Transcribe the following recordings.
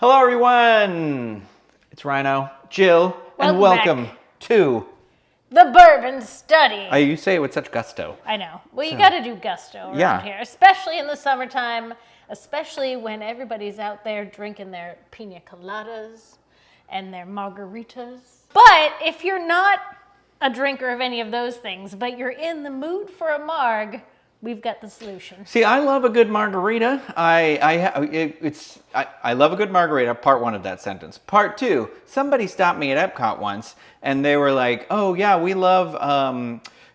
Hello, everyone. It's Ryno, Jill, and welcome to the Bourbon Study. You say it with such gusto. I know. Well, you got to do gusto around here, especially in the summertime, especially when everybody's out there drinking their pina coladas and their margaritas. But if you're not a drinker of any of those things, but you're in the mood for a marg, we've got the solution. See, I love a good margarita. I love a good margarita, part one of that sentence. Part two, somebody stopped me at Epcot once, and they were like, oh yeah, we love,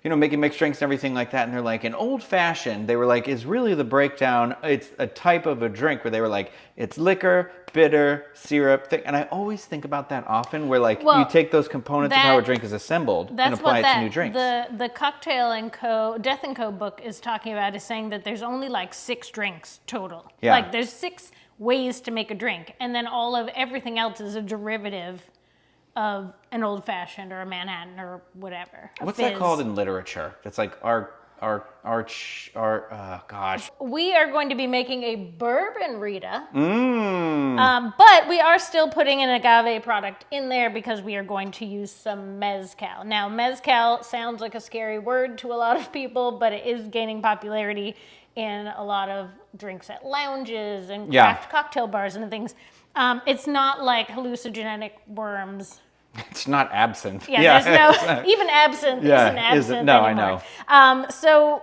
making mixed drinks and everything like that. And they're like, an old fashioned, they were like, is really the breakdown. It's a type of a drink where they were like, it's liquor, bitter, syrup, and I always think about that often, where like you take those components of how a drink is assembled and apply it to new drinks. The Cocktail and Co. Death and Co. book is talking about, is saying that there's only like 6 drinks total. Yeah. Like there's 6 ways to make a drink, and then all of everything else is a derivative of an old fashioned or a Manhattan or whatever. What's that called in literature? That's like gosh. We are going to be making a Bourbon-Rita, but we are still putting an agave product in there because we are going to use some mezcal. Now, mezcal sounds like a scary word to a lot of people, but it is gaining popularity in a lot of drinks at lounges and craft cocktail bars and things. It's not like hallucinogenic worms. It's not absinthe. Yeah, there's no, even absinthe isn't absinthe anymore. I know. So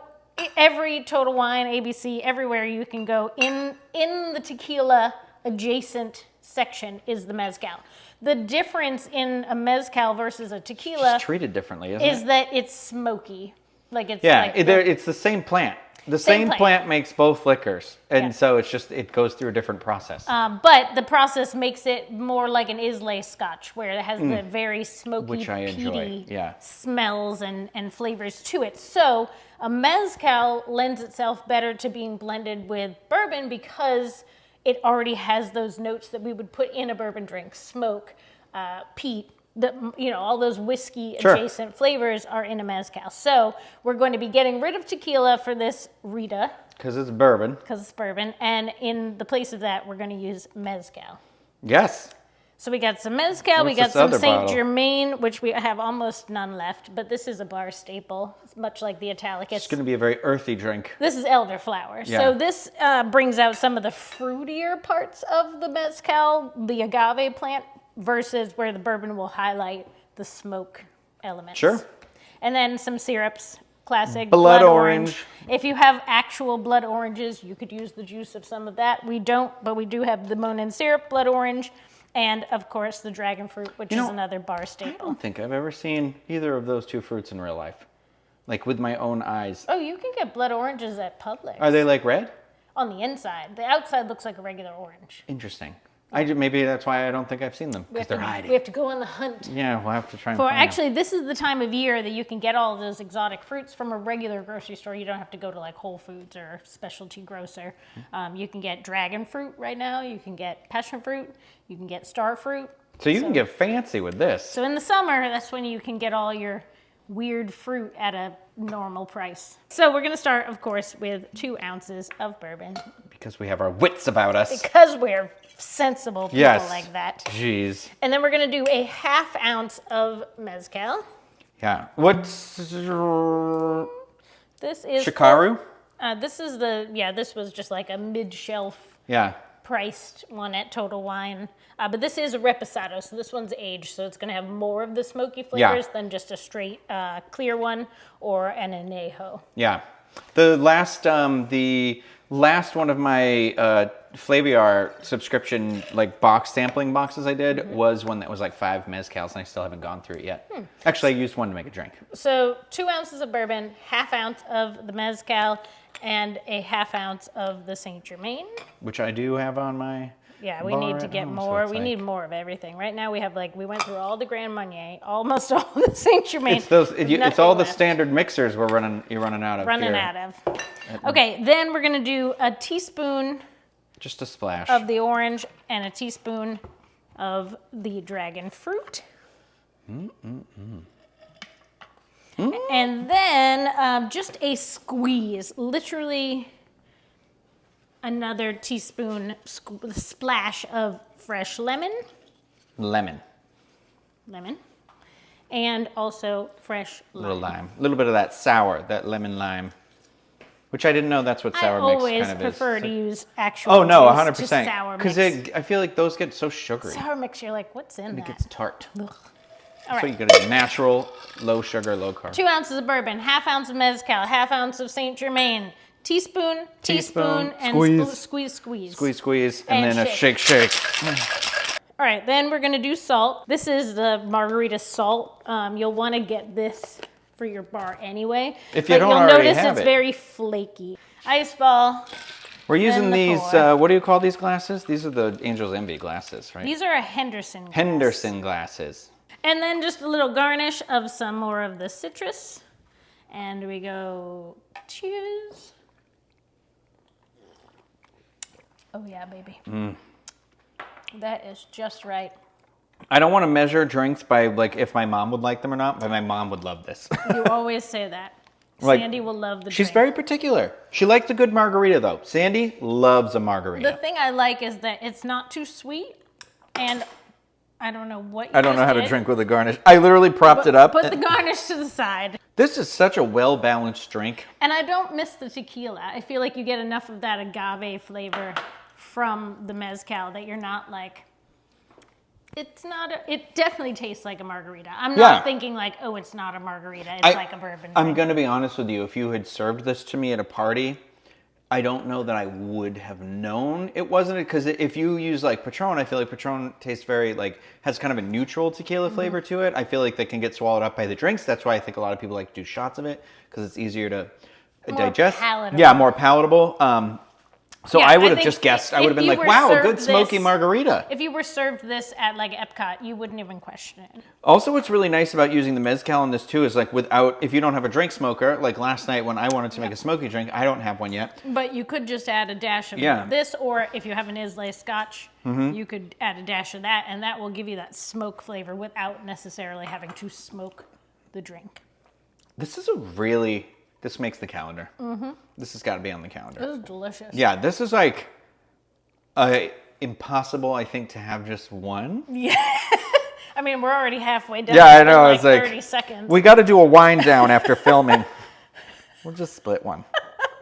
every Total Wine, ABC, everywhere you can go in the tequila adjacent section is the mezcal. The difference in a mezcal versus a tequila is treated differently, isn't it? Is that it's smoky. Like it's it's the same plant. The same plant makes both liquors, and so it's just, it goes through a different process. But the process makes it more like an Islay Scotch, where it has the very smoky, peaty smells and flavors to it. So a mezcal lends itself better to being blended with bourbon because it already has those notes that we would put in a bourbon drink: smoke, peat. All those whiskey adjacent flavors are in a mezcal. So we're going to be getting rid of tequila for this Rita. Because it's bourbon. And in the place of that, we're going to use mezcal. Yes. So we got some mezcal, we got some Saint Germain, which we have almost none left, but this is a bar staple. It's much like the Italic. It's going to be a very earthy drink. This is elderflower. Yeah. So this brings out some of the fruitier parts of the mezcal, the agave plant, versus where the bourbon will highlight the smoke elements. Sure. And then some syrups, classic blood orange. If you have actual blood oranges, you could use the juice of some of that. We don't, but we do have the Monin syrup, blood orange, and of course the dragon fruit, which is another bar staple. I don't think I've ever seen either of those two fruits in real life, like with my own eyes. Oh, you can get blood oranges at Publix. Are they like red? On the inside. The outside looks like a regular orange. Interesting. Maybe that's why I don't think I've seen them, because they're hiding. We have to go on the hunt. Yeah, we'll have to try and find Actually, this is the time of year that you can get all of those exotic fruits from a regular grocery store. You don't have to go to like Whole Foods or specialty grocer. You can get dragon fruit right now. You can get passion fruit. You can get star fruit. So you can get fancy with this. So in the summer, that's when you can get all your weird fruit at a normal price. So we're going to start, of course, with 2 ounces of bourbon. Because we have our wits about us. Because we're sensible people like that. Jeez. And then we're going to do a 1/2 ounce of mezcal. Yeah. What's this is Shikaru? This was just like a mid-shelf priced one at Total Wine. But this is a reposado, so this one's aged, so it's going to have more of the smoky flavors than just a straight clear one or an añejo. Yeah. The last one of my Flaviar subscription box sampling boxes I did was one that was like 5 mezcals, and I still haven't gone through it yet. Actually, I used one to make a drink. So 2 ounces of bourbon, 1/2 ounce of the mezcal, and a 1/2 ounce of the Saint Germain, which I do have on my. Yeah, we need to get more. We need more of everything. Right now we have we went through all the Grand Marnier, almost all the Saint Germain. It's all the standard mixers you're running out of. Okay, then we're gonna do a teaspoon. Just a splash. Of the orange and a teaspoon of the dragon fruit. And then just a squeeze, literally another teaspoon splash of fresh lemon. Lemon. And also fresh lime. Little lime. A little bit of that sour, that lemon lime. Which I didn't know that's what sour mix kind of is. I always prefer to use actual Oh, no, juice 100%. to sour mix. Because I feel like those get so sugary. Sour mix, you're like, what's in that? It gets tart. Ugh. All right. So you gotta do natural, low sugar, low carb. 2 ounces of bourbon, half ounce of mezcal, half ounce of Saint Germain, teaspoon, and squeeze. And then a shake. All right, then we're gonna do salt. This is the Margarita salt. You'll wanna get this for your bar anyway. If you don't already have it. You'll notice it's very flaky. Ice ball. We're using these, what do you call these glasses? These are the Angel's Envy glasses, right? These are a Henderson glass. Henderson glasses. And then just a little garnish of some more of the citrus. And we go, cheers. Oh yeah, baby. That is just right. I don't want to measure drinks by like if my mom would like them or not, but my mom would love this. You always say that. Like, Sandy will love the She's drink. very particular. She likes a good margarita though. Sandy loves a margarita. The thing I like is that it's not too sweet, and I don't know what you I don't know how did, to drink with a garnish. I literally propped it up. Put the garnish to the side. This is such a well-balanced drink. And I don't miss the tequila. I feel like you get enough of that agave flavor from the mezcal that you're not like, it definitely tastes like a margarita. I'm not thinking like, oh, it's not a margarita. It's like a bourbon. I'm going to be honest with you. If you had served this to me at a party, I don't know that I would have known it wasn't, because if you use like Patron, I feel like Patron tastes very like, has kind of a neutral tequila flavor to it. I feel like that can get swallowed up by the drinks. That's why I think a lot of people like to do shots of it, because it's easier to digest. Palatable. Yeah, more palatable. So Yeah, I would I have think just guessed. I if would have been you like, were wow, a served good smoky this- margarita. If you were served this at like Epcot, you wouldn't even question it. Also, what's really nice about using the mezcal in this too is like if you don't have a drink smoker, like last night when I wanted to make a smoky drink, I don't have one yet. But you could just add a dash of this, or if you have an Islay Scotch, you could add a dash of that, and that will give you that smoke flavor without necessarily having to smoke the drink. This makes the calendar. This has got to be on the calendar. This is delicious. Yeah, this is like impossible, I think, to have just one. Yeah. I mean, we're already halfway done. Yeah, I know. Like It's like 30 seconds. We got to do a wind down after filming. We'll just split one,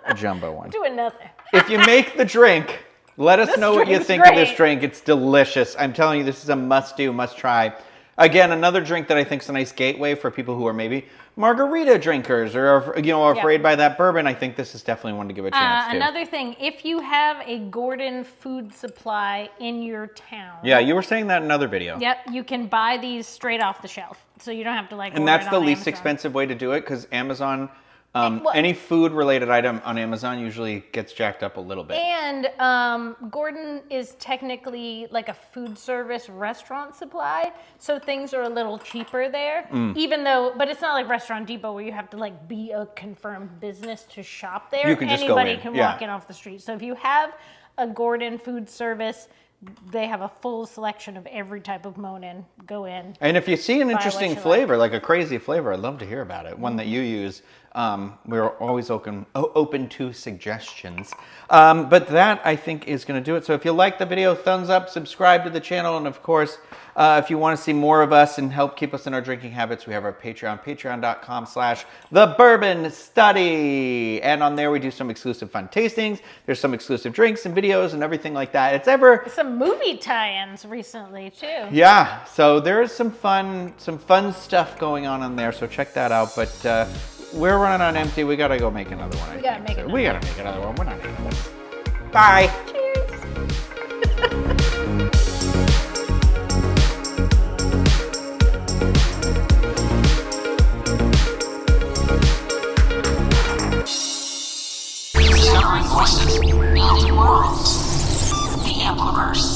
a jumbo one. Do another. If you make the drink, let us know what you drink's think of this great. drink. It's delicious. I'm telling you, this is a must-do, must-try. Again, another drink that I think is a nice gateway for people who are maybe margarita drinkers or are afraid by that bourbon. I think this is definitely one to give a chance to. Another thing, if you have a Gordon food supply in your town. Yeah, you were saying that in another video. Yep, you can buy these straight off the shelf. So you don't have to like And order that's it the on least Amazon. expensive way to do it, because Amazon, any food-related item on Amazon usually gets jacked up a little bit. And Gordon is technically like a food service restaurant supply, so things are a little cheaper there. But it's not like Restaurant Depot where you have to like be a confirmed business to shop there. You can just go Anybody in, can yeah. walk in off the street. So if you have a Gordon food service, they have a full selection of every type of Monin. Go in. And if you see an what interesting you flavor, like a crazy flavor, I'd love to hear about it. One that you use. We're always open to suggestions. But that, I think, is going to do it. So if you like the video, thumbs up, subscribe to the channel. And of course, if you want to see more of us and help keep us in our drinking habits, we have our Patreon, patreon.com/thebourbon-study. And on there, we do some exclusive fun tastings. There's some exclusive drinks and videos and everything like that. Some movie tie-ins recently, too. Yeah, so there is some fun stuff going on there. So check that out. But we're running on empty. We got to go make another one. We got to make another one. We got to make another one. We're not eating this. Bye. Discovering voices, building worlds. The Ampliverse.